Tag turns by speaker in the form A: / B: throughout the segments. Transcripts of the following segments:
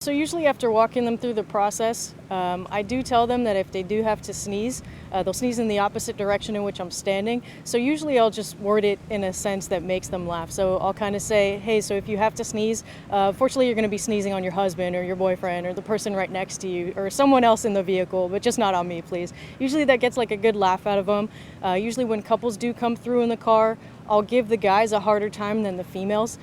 A: So usually after walking them through the process, I do tell them that if they do have to sneeze, they'll sneeze in the opposite direction in which I'm standing. So usually I'll just word it in a sense that makes them laugh. So I'll kind of say, hey, so if you have to sneeze, fortunately you're going to be sneezing on your husband or your boyfriend or the person right next to you or someone else in the vehicle, but just not on me, please. Usually that gets like a good laugh out of them. Usually when couples do come through in the car, I'll give the guys a harder time than the females,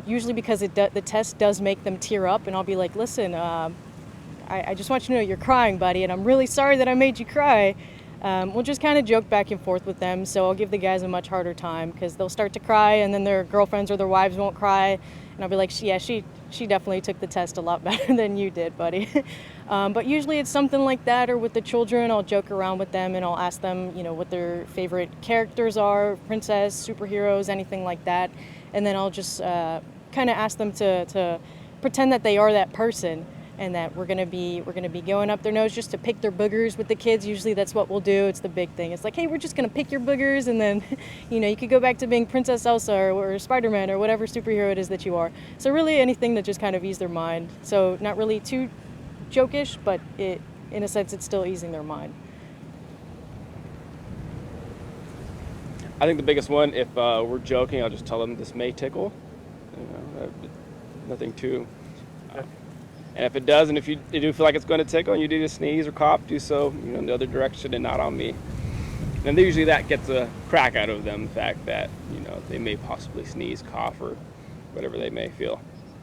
A: usually because the test does make them tear up, and I'll be like, listen, I just want you to know you're crying, buddy, and I'm really sorry that I made you cry. We'll just kind of joke back and forth with them, so I'll give the guys a much harder time because they'll start to cry, and then their girlfriends or their wives won't cry, and I'll be like, yeah, she definitely took the test a lot better than you did, buddy. But usually it's something like that, or with the children, I'll joke around with them and I'll ask them, what their favorite characters are, princess, superheroes, anything like that. And then I'll just kind of ask them to pretend that they are that person and that we're gonna be going up their nose just to pick their boogers with the kids. Usually that's what we'll do. It's the big thing. It's like, hey, we're just gonna pick your boogers, and then you could go back to being Princess Elsa or Spider-Man or whatever superhero it is that you are. So really anything to just kind of ease their mind. So not really too jokish, but in a sense it's still easing their mind.
B: I think the biggest one, if we're joking, I'll just tell them this may tickle. Nothing too. And if it does, and if you do feel like it's going to tickle and you do sneeze or cough, do so in the other direction and not on me. And usually that gets a crack out of them, the fact that they may possibly sneeze, cough, or whatever they may feel.